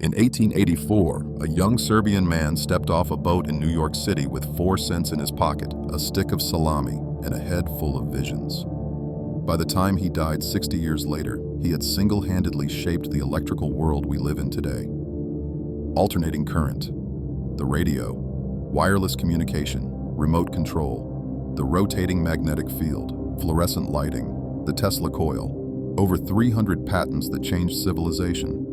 In 1884, a young Serbian man stepped off a boat in New York City with 4 cents in his pocket, a stick of salami, and a head full of visions. By the time he died 60 years later, he had single-handedly shaped the electrical world we live in today. Alternating current, the radio, wireless communication, remote control, the rotating magnetic field, fluorescent lighting, the Tesla coil, over 300 patents that changed civilization.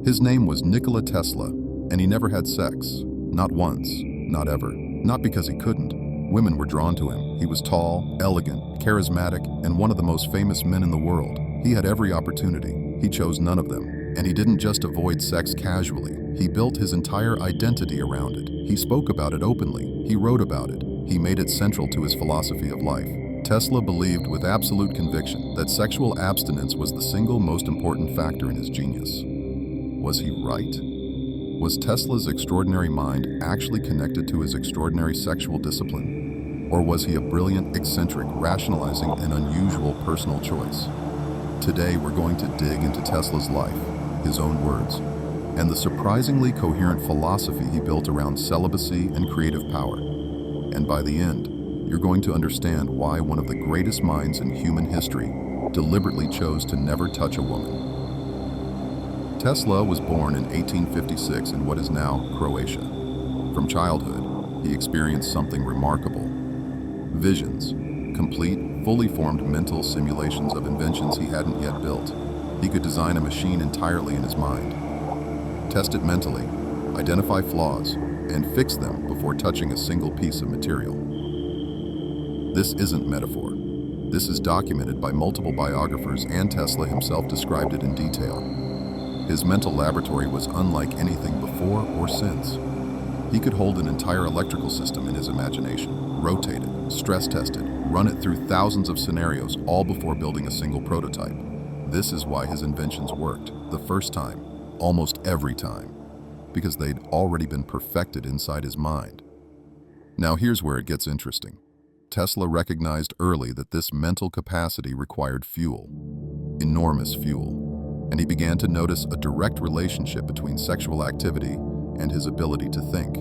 His name was Nikola Tesla, and he never had sex. Not once, not ever. Not because he couldn't. Women were drawn to him. He was tall, elegant, charismatic, and one of the most famous men in the world. He had every opportunity. He chose none of them. And he didn't just avoid sex casually. He built his entire identity around it. He spoke about it openly. He wrote about it. He made it central to his philosophy of life. Tesla believed with absolute conviction that sexual abstinence was the single most important factor in his genius. Was he right? Was Tesla's extraordinary mind actually connected to his extraordinary sexual discipline? Or was he a brilliant eccentric rationalizing an unusual personal choice? Today we're going to dig into Tesla's life, his own words, and the surprisingly coherent philosophy he built around celibacy and creative power. And by the end, you're going to understand why one of the greatest minds in human history deliberately chose to never touch a woman. Tesla was born in 1856 in what is now Croatia. From childhood, he experienced something remarkable. Visions, complete, fully formed mental simulations of inventions he hadn't yet built. He could design a machine entirely in his mind, test it mentally, identify flaws, and fix them before touching a single piece of material. This isn't metaphor. This is documented by multiple biographers, and Tesla himself described it in detail. His mental laboratory was unlike anything before or since. He could hold an entire electrical system in his imagination, rotate it, stress test it, run it through thousands of scenarios, all before building a single prototype. This is why his inventions worked, the first time, almost every time, because they'd already been perfected inside his mind. Now here's where it gets interesting. Tesla recognized early that this mental capacity required fuel, enormous fuel. And he began to notice a direct relationship between sexual activity and his ability to think.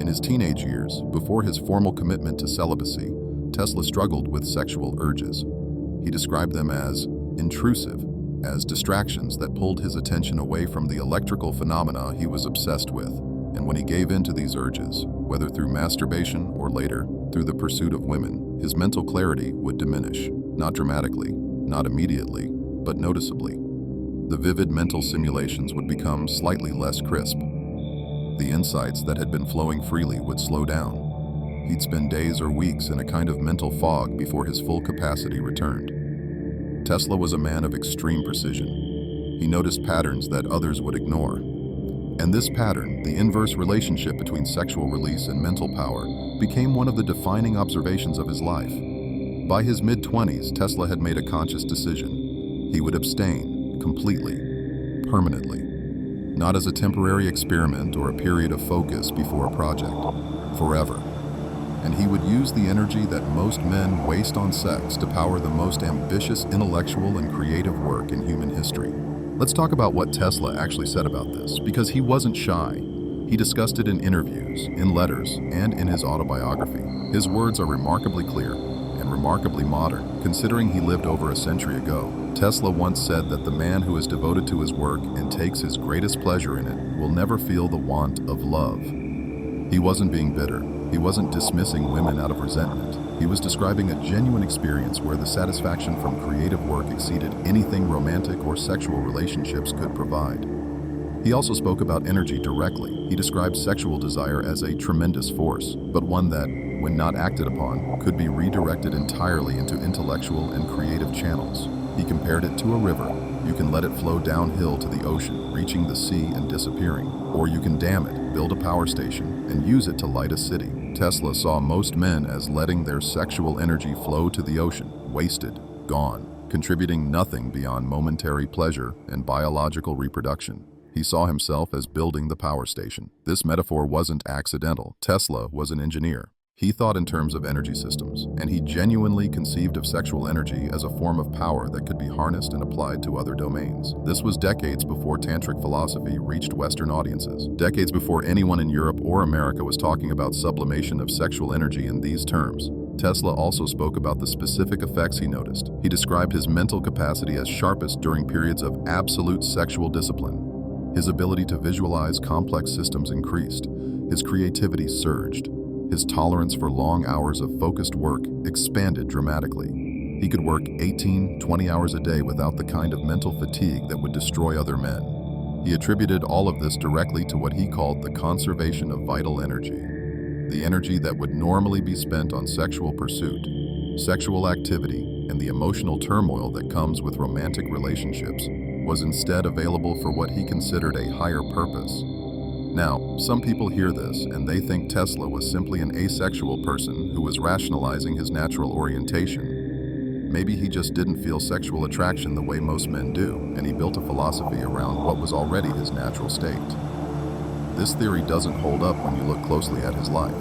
In his teenage years, before his formal commitment to celibacy, Tesla struggled with sexual urges. He described them as intrusive, as distractions that pulled his attention away from the electrical phenomena he was obsessed with. And when he gave in to these urges, whether through masturbation or later, through the pursuit of women, his mental clarity would diminish, not dramatically, not immediately, but noticeably. The vivid mental simulations would become slightly less crisp. The insights that had been flowing freely would slow down. He'd spend days or weeks in a kind of mental fog before his full capacity returned. Tesla was a man of extreme precision. He noticed patterns that others would ignore. And this pattern, the inverse relationship between sexual release and mental power, became one of the defining observations of his life. By his mid-20s, Tesla had made a conscious decision. He would abstain. Completely, permanently, not as a temporary experiment or a period of focus before a project, forever. And he would use the energy that most men waste on sex to power the most ambitious intellectual and creative work in human history. Let's talk about what Tesla actually said about this, because he wasn't shy. He discussed it in interviews, in letters, and in his autobiography. His words are remarkably clear and remarkably modern, considering he lived over a century ago. Tesla once said that the man who is devoted to his work and takes his greatest pleasure in it will never feel the want of love. He wasn't being bitter. He wasn't dismissing women out of resentment. He was describing a genuine experience where the satisfaction from creative work exceeded anything romantic or sexual relationships could provide. He also spoke about energy directly. He described sexual desire as a tremendous force, but one that, when not acted upon, could be redirected entirely into intellectual and creative channels. He compared it to a river. You can let it flow downhill to the ocean, reaching the sea and disappearing. Or you can dam it, build a power station, and use it to light a city. Tesla saw most men as letting their sexual energy flow to the ocean, wasted, gone, contributing nothing beyond momentary pleasure and biological reproduction. He saw himself as building the power station. This metaphor wasn't accidental. Tesla was an engineer. He thought in terms of energy systems, and he genuinely conceived of sexual energy as a form of power that could be harnessed and applied to other domains. This was decades before tantric philosophy reached Western audiences, decades before anyone in Europe or America was talking about sublimation of sexual energy in these terms. Tesla also spoke about the specific effects he noticed. He described his mental capacity as sharpest during periods of absolute sexual discipline. His ability to visualize complex systems increased. His creativity surged. His tolerance for long hours of focused work expanded dramatically. He could work 18, 20 hours a day without the kind of mental fatigue that would destroy other men. He attributed all of this directly to what he called the conservation of vital energy. The energy that would normally be spent on sexual pursuit, sexual activity, and the emotional turmoil that comes with romantic relationships was instead available for what he considered a higher purpose. Now, some people hear this and they think Tesla was simply an asexual person who was rationalizing his natural orientation. Maybe he just didn't feel sexual attraction the way most men do, and he built a philosophy around what was already his natural state. This theory doesn't hold up when you look closely at his life.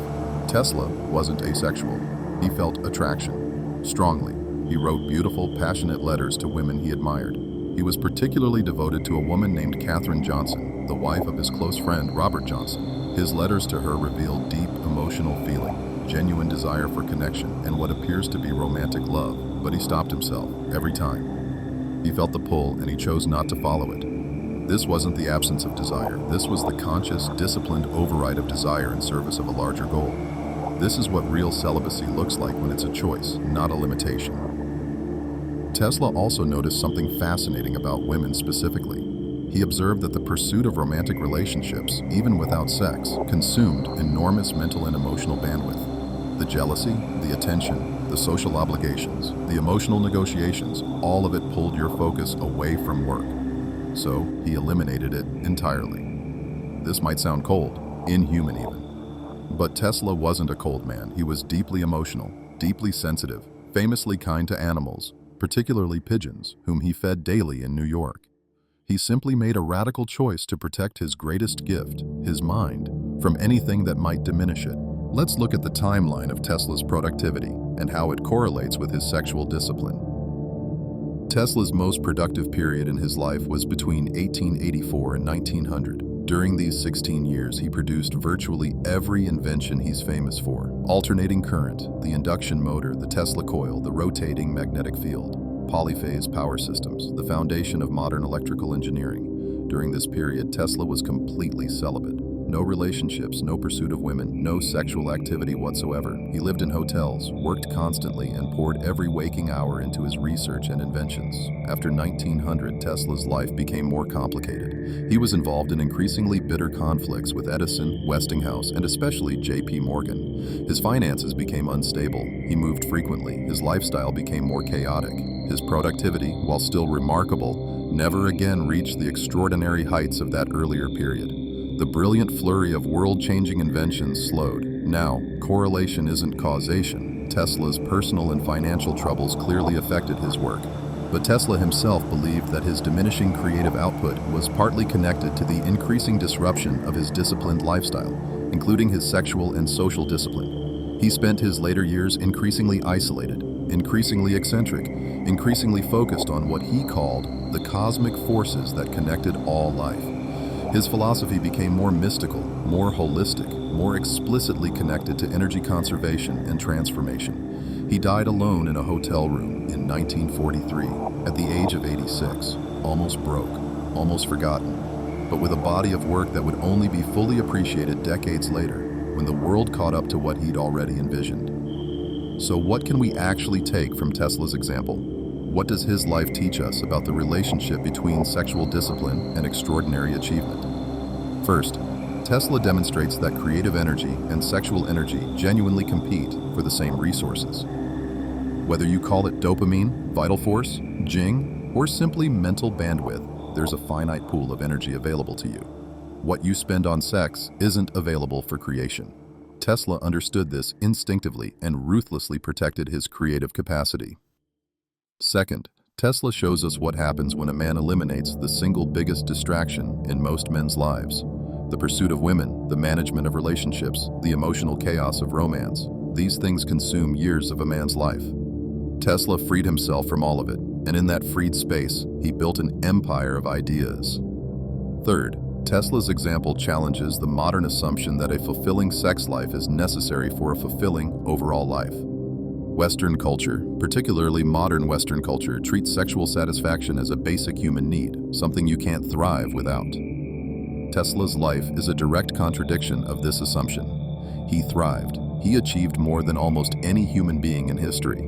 Tesla wasn't asexual. He felt attraction, strongly. He wrote beautiful, passionate letters to women he admired. He was particularly devoted to a woman named Katherine Johnson, the wife of his close friend Robert Johnson. His letters to her revealed deep emotional feeling, genuine desire for connection, and what appears to be romantic love, but he stopped himself every time. He felt the pull and he chose not to follow it. This wasn't the absence of desire. This was the conscious, disciplined override of desire in service of a larger goal. This is what real celibacy looks like when it's a choice, not a limitation. Tesla also noticed something fascinating about women specifically. He observed that the pursuit of romantic relationships, even without sex, consumed enormous mental and emotional bandwidth. The jealousy, the attention, the social obligations, the emotional negotiations, all of it pulled your focus away from work. So he eliminated it entirely. This might sound cold, inhuman even. But Tesla wasn't a cold man. He was deeply emotional, deeply sensitive, famously kind to animals, particularly pigeons, whom he fed daily in New York. He simply made a radical choice to protect his greatest gift, his mind, from anything that might diminish it. Let's look at the timeline of Tesla's productivity and how it correlates with his sexual discipline. Tesla's most productive period in his life was between 1884 and 1900. During these 16 years, he produced virtually every invention he's famous for. Alternating current, the induction motor, the Tesla coil, the rotating magnetic field, polyphase power systems, the foundation of modern electrical engineering. During this period, Tesla was completely celibate. No relationships, no pursuit of women, no sexual activity whatsoever. He lived in hotels, worked constantly, and poured every waking hour into his research and inventions. After 1900, Tesla's life became more complicated. He was involved in increasingly bitter conflicts with Edison, Westinghouse, and especially J.P. Morgan. His finances became unstable. He moved frequently. His lifestyle became more chaotic. His productivity, while still remarkable, never again reached the extraordinary heights of that earlier period. The brilliant flurry of world-changing inventions slowed. Now, correlation isn't causation. Tesla's personal and financial troubles clearly affected his work. But Tesla himself believed that his diminishing creative output was partly connected to the increasing disruption of his disciplined lifestyle, including his sexual and social discipline. He spent his later years increasingly isolated, increasingly eccentric, increasingly focused on what he called the cosmic forces that connected all life. His philosophy became more mystical, more holistic, more explicitly connected to energy conservation and transformation. He died alone in a hotel room in 1943 at the age of 86, almost broke, almost forgotten, but with a body of work that would only be fully appreciated decades later when the world caught up to what he'd already envisioned. So what can we actually take from Tesla's example? What does his life teach us about the relationship between sexual discipline and extraordinary achievement? First, Tesla demonstrates that creative energy and sexual energy genuinely compete for the same resources. Whether you call it dopamine, vital force, jing, or simply mental bandwidth, there's a finite pool of energy available to you. What you spend on sex isn't available for creation. Tesla understood this instinctively and ruthlessly protected his creative capacity. Second, Tesla shows us what happens when a man eliminates the single biggest distraction in most men's lives: the pursuit of women, the management of relationships, the emotional chaos of romance. These things consume years of a man's life. Tesla freed himself from all of it, and in that freed space, he built an empire of ideas. Third, Tesla's example challenges the modern assumption that a fulfilling sex life is necessary for a fulfilling overall life. Western culture, particularly modern Western culture, treats sexual satisfaction as a basic human need, something you can't thrive without. Tesla's life is a direct contradiction of this assumption. He thrived. He achieved more than almost any human being in history,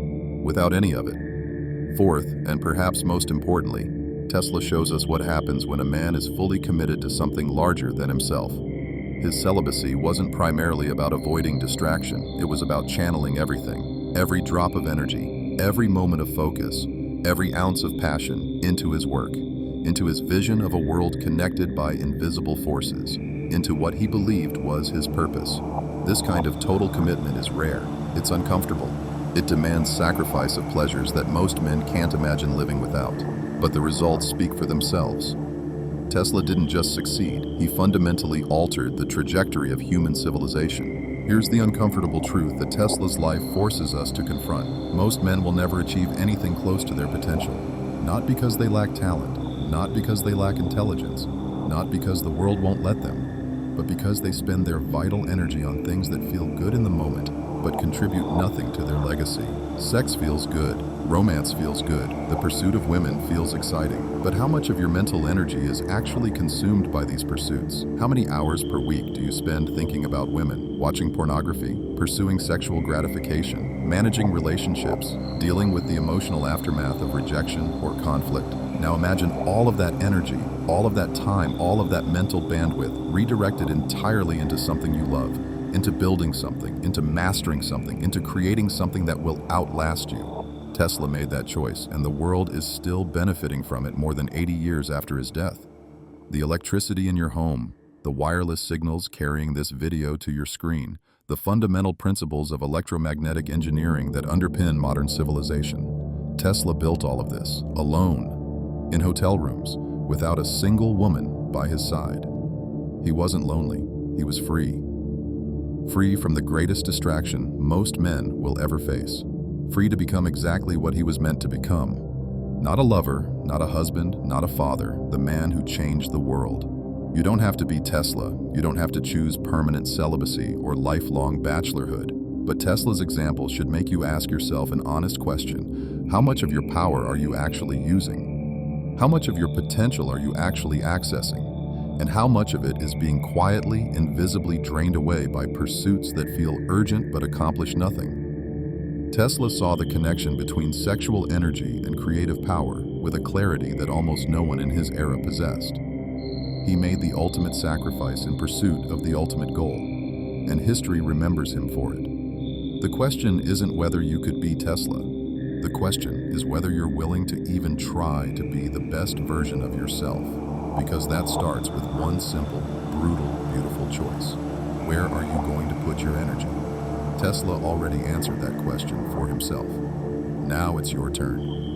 without any of it. Fourth, and perhaps most importantly, Tesla shows us what happens when a man is fully committed to something larger than himself. His celibacy wasn't primarily about avoiding distraction, it was about channeling everything, every drop of energy, every moment of focus, every ounce of passion into his work, into his vision of a world connected by invisible forces, into what he believed was his purpose. This kind of total commitment is rare, it's uncomfortable, it demands sacrifice of pleasures that most men can't imagine living without. But the results speak for themselves. Tesla didn't just succeed, he fundamentally altered the trajectory of human civilization. Here's the uncomfortable truth that Tesla's life forces us to confront. Most men will never achieve anything close to their potential. Not because they lack talent, not because they lack intelligence, not because the world won't let them, but because they spend their vital energy on things that feel good in the moment, but contribute nothing to their legacy. Sex feels good, romance feels good, the pursuit of women feels exciting. But how much of your mental energy is actually consumed by these pursuits? How many hours per week do you spend thinking about women, watching pornography, pursuing sexual gratification, managing relationships, dealing with the emotional aftermath of rejection or conflict? Now imagine all of that energy, all of that time, all of that mental bandwidth redirected entirely into something you love, into building something, into mastering something, into creating something that will outlast you. Tesla made that choice, and the world is still benefiting from it more than 80 years after his death. The electricity in your home, the wireless signals carrying this video to your screen, the fundamental principles of electromagnetic engineering that underpin modern civilization. Tesla built all of this, alone, in hotel rooms, without a single woman by his side. He wasn't lonely, he was free. Free from the greatest distraction most men will ever face. Free to become exactly what he was meant to become. Not a lover, not a husband, not a father, the man who changed the world. You don't have to be Tesla, you don't have to choose permanent celibacy or lifelong bachelorhood, but Tesla's example should make you ask yourself an honest question. How much of your power are you actually using? How much of your potential are you actually accessing? And how much of it is being quietly, invisibly drained away by pursuits that feel urgent but accomplish nothing? Tesla saw the connection between sexual energy and creative power with a clarity that almost no one in his era possessed. He made the ultimate sacrifice in pursuit of the ultimate goal, and history remembers him for it. The question isn't whether you could be Tesla. The question is whether you're willing to even try to be the best version of yourself. Because that starts with one simple, brutal, beautiful choice. Where are you going to put your energy? Tesla already answered that question for himself. Now it's your turn.